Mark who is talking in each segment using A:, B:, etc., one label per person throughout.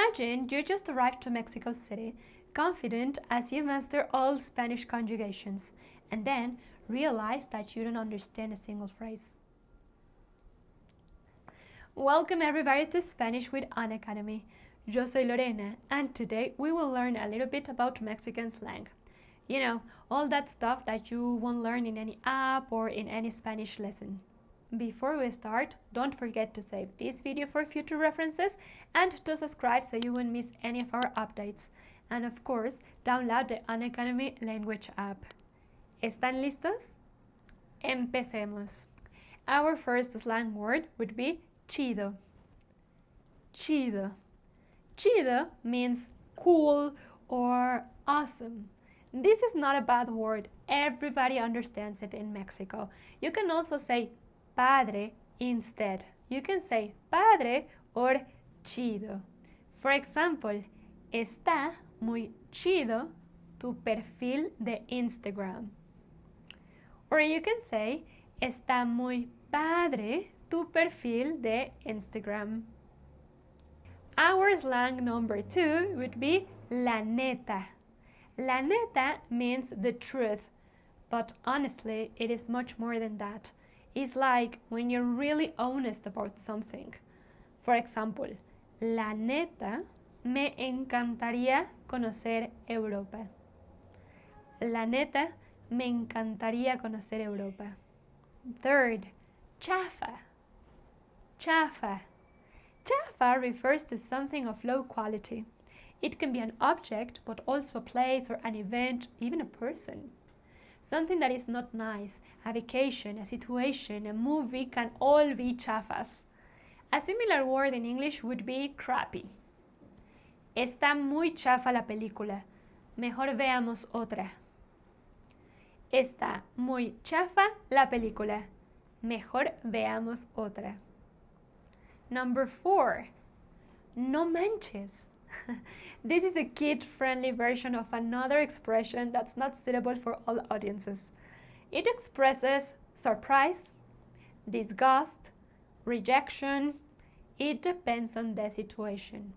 A: Imagine you just arrived to Mexico City, confident as you master all Spanish conjugations, and then realize that you don't understand a single phrase. Welcome everybody to Spanish with An Academy. Yo soy Lorena, and today we will learn a little bit about Mexican slang. You know, all that stuff that you won't learn in any app or in any Spanish lesson. Before we start, don't forget to save this video for future references and to subscribe so you won't miss any of our updates. And of course, download the An Academy language app. ¿Están listos? Empecemos. Our first slang word would be chido. Chido. Chido means cool or awesome. This is not a bad word. Everybody understands it in Mexico. You can also say padre instead. You can say padre or chido. For example, está muy chido tu perfil de Instagram. Or you can say está muy padre tu perfil de Instagram. Our slang number 2 would be la neta. La neta means the truth, but honestly, it is much more than that. It's like when you're really honest about something. For example, la neta, me encantaría conocer Europa. La neta, me encantaría conocer Europa. Third, chafa. Chafa. Chafa refers to something of low quality. It can be an object, but also a place or an event, even a person. Something that is not nice, a vacation, a situation, a movie can all be chafas. A similar word in English would be crappy. Está muy chafa la película. Mejor veamos otra. Está muy chafa la película. Mejor veamos otra. Number 4. No manches. This is a kid-friendly version of another expression that's not suitable for all audiences. It expresses surprise, disgust, rejection. It depends on the situation.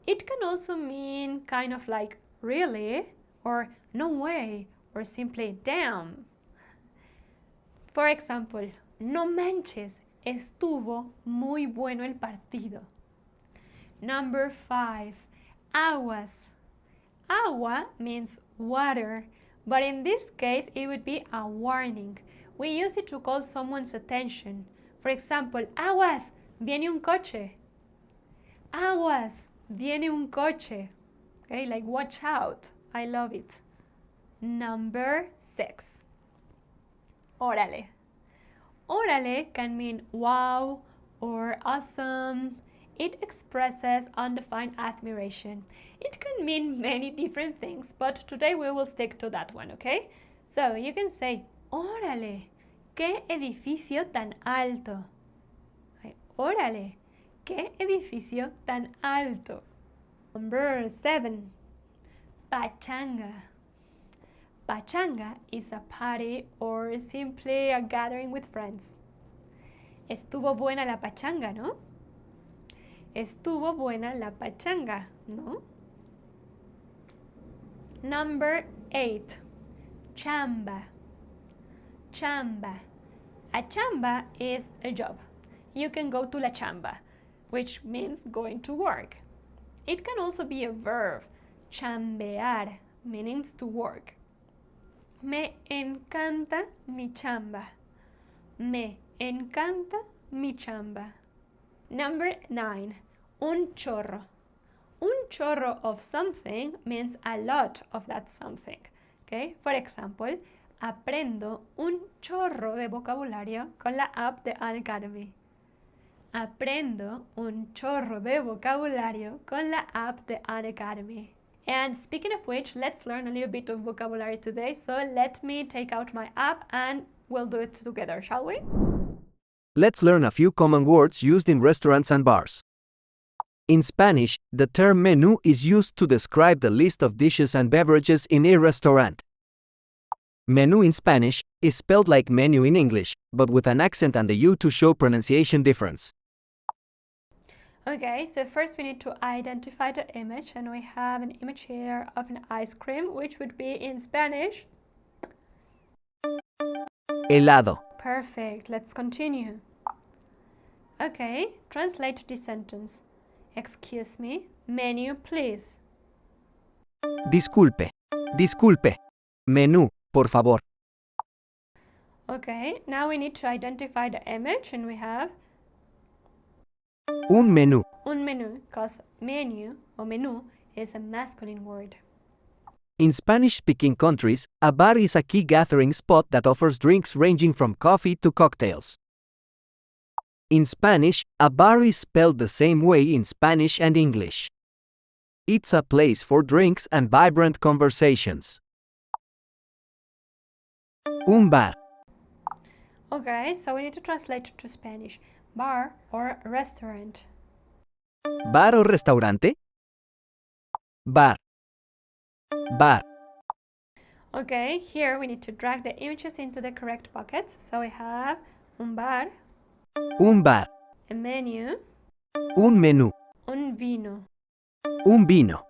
A: It can also mean kind of like really, or no way, or simply damn. For example, no manches, estuvo muy bueno el partido. Number 5, aguas. Agua means water, but in this case it would be a warning. We use it to call someone's attention. For example, aguas, viene un coche. Aguas, viene un coche. Okay, like watch out. I love it. Number 6, órale. Órale can mean wow or awesome. It expresses undefined admiration. It can mean many different things, but today we will stick to that one, okay? So you can say, órale, qué edificio tan alto. Órale, qué edificio tan alto. Number 7, pachanga. Pachanga is a party or simply a gathering with friends. Estuvo buena la pachanga, ¿no? Estuvo buena la pachanga, ¿no? Number 8, chamba. Chamba. A chamba is a job. You can go to la chamba, which means going to work. It can also be a verb, chambear, meaning to work. Me encanta mi chamba. Me encanta mi chamba. Number 9, un chorro. Un chorro of something means a lot of that something. Okay? For example, aprendo un chorro de vocabulario con la app de An Academy. Aprendo un chorro de vocabulario con la app de An Academy. And speaking of which, let's learn a little bit of vocabulary today. So let me take out my app and we'll do it together, shall we?
B: Let's learn a few common words used in restaurants and bars. In Spanish, the term menú is used to describe the list of dishes and beverages in a restaurant. Menú in Spanish is spelled like menu in English, but with an accent and the U to show pronunciation difference.
A: Okay, so first we need to identify the image, and we have an image here of an ice cream, which would be in Spanish.
B: helado,
A: Perfect, let's continue. Okay, translate this sentence. Excuse me, menu please.
B: disculpe, disculpe, menú, por favor.
A: Okay, now we need to identify the image, and we have
B: Un menú,
A: un menú, because menu or menú is a masculine word.
B: in Spanish-speaking countries, a bar is a key gathering spot that offers drinks ranging from coffee to cocktails. In Spanish, a bar is spelled the same way in Spanish and English. It's a place for drinks and vibrant conversations. Un bar,
A: Okay, so we need to translate to Spanish. Bar or restaurant.
B: bar o restaurante? Bar, bar,
A: Okay, here we need to drag the images into the correct buckets. So we have un bar,
B: un bar,
A: a menu,
B: un menú,
A: un vino.
B: un vino.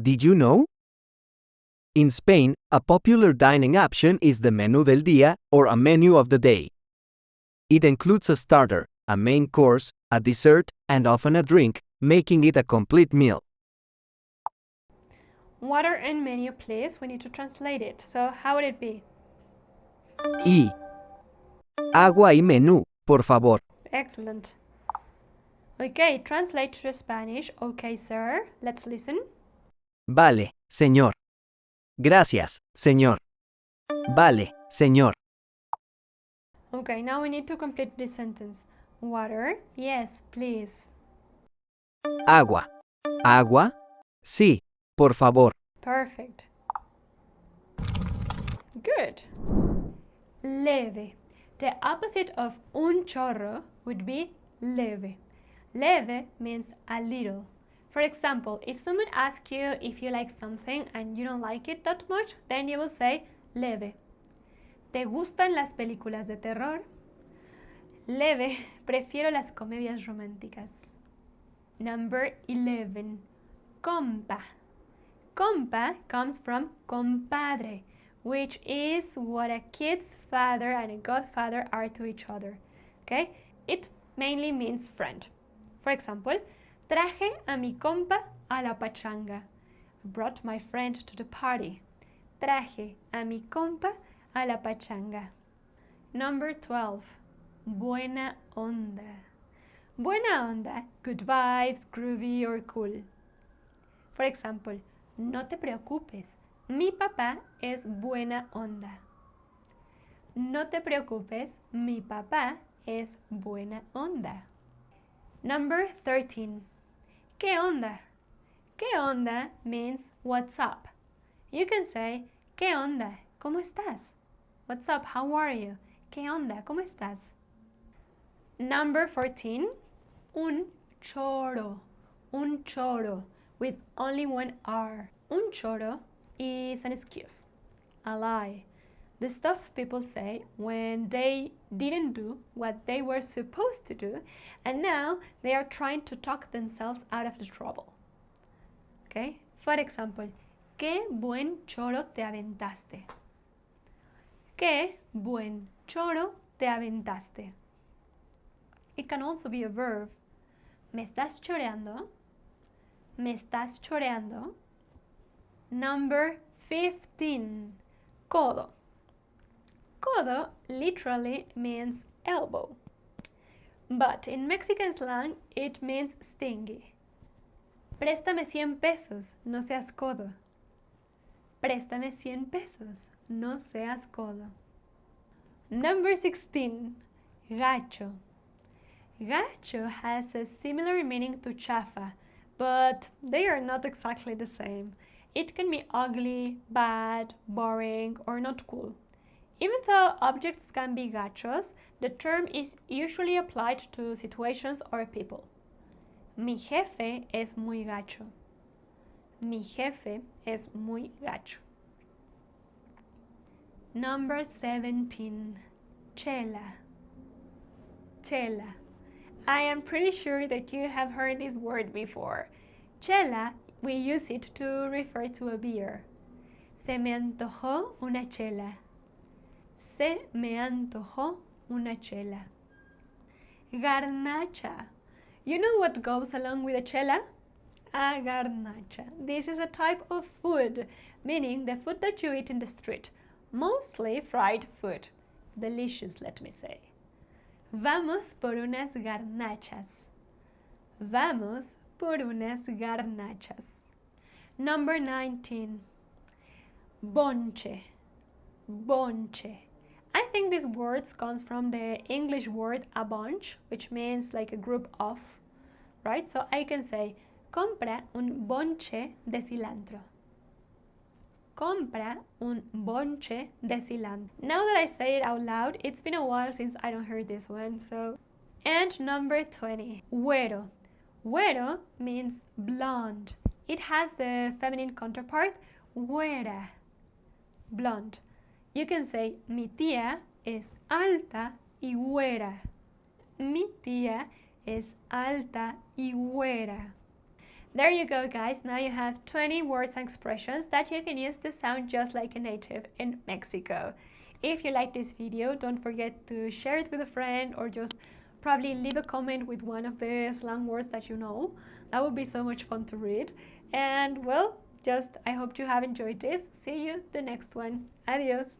B: Did you know? In Spain, a popular dining option is the menú del día or a menu of the day. It includes a starter, a main course, a dessert, and often a drink, making it a complete meal.
A: Water and menu, please. We need to translate it. So how would it be?
B: Y agua y menú, por favor.
A: Excellent. Okay, translate to Spanish. Okay, sir. Let's listen.
B: Vale, señor. Gracias, señor. Vale, señor.
A: Okay, now we need to complete this sentence. Water? Yes, please.
B: Agua. Agua? Sí, por favor.
A: Perfect. Good. Leve. The opposite of un chorro would be leve. Leve means a little. For example, if someone asks you if you like something and you don't like it that much, then you will say leve. ¿Te gustan las películas de terror? Leve, prefiero las comedias románticas. Number 11. Compa. Compa comes from compadre, which is what a kid's father and a godfather are to each other. Okay? It mainly means friend. For example, traje a mi compa a la pachanga. I brought my friend to the party. Traje a mi compa a la pachanga. Number 12. Buena onda. Buena onda, good vibes, groovy or cool. For example, no te preocupes, mi papá es buena onda. No te preocupes, mi papá es buena onda. Number 13. ¿Qué onda? ¿Qué onda means what's up. You can say, ¿qué onda? ¿Cómo estás? What's up? How are you? ¿Qué onda? ¿Cómo estás? Number 14. Un choro. Un choro with only one R. Un choro is an excuse, a lie, the stuff people say when they didn't do what they were supposed to do, and now they are trying to talk themselves out of the trouble. Okay? For example, qué buen choro te aventaste. Qué buen choro te aventaste. It can also be a verb. ¿Me estás choreando? ¿Me estás choreando? Number 15. Codo. Codo literally means elbow. But in Mexican slang, it means stingy. Préstame 100 pesos, no seas codo. Préstame 100 pesos, no seas codo. Number 16. Gacho. Gacho has a similar meaning to chafa, but they are not exactly the same. It can be ugly, bad, boring, or not cool. Even though objects can be gachos, the term is usually applied to situations or people. Mi jefe es muy gacho. Mi jefe es muy gacho. Number 17. Chella. Chella. I am pretty sure that you have heard this word before. Chella, we use it to refer to a beer. Se me antojó una chela. Se me antojó una chela. Garnacha. You know what goes along with a chela? A garnacha. This is a type of food, meaning the food that you eat in the street. Mostly fried food. Delicious, let me say. Vamos por unas garnachas. Vamos por unas garnachas. Number 19. Bonche. Bonche. I think this word comes from the English word a bunch, which means like a group of, right? So I can say, compra un bonche de cilantro. Compra un bonche de cilantro. Now that I say it out loud, it's been a while since I don't hear this one, so. And number 20, güero. Güero means blonde. It has the feminine counterpart, güera, blonde. You can say, mi tía es alta y güera. Mi tía es alta y güera. There you go, guys. Now you have 20 words and expressions that you can use to sound just like a native in Mexico. If you like this video, don't forget to share it with a friend or just probably leave a comment with one of the slang words that you know. That would be so much fun to read. And well, I hope you have enjoyed this. See you the next one. Adios.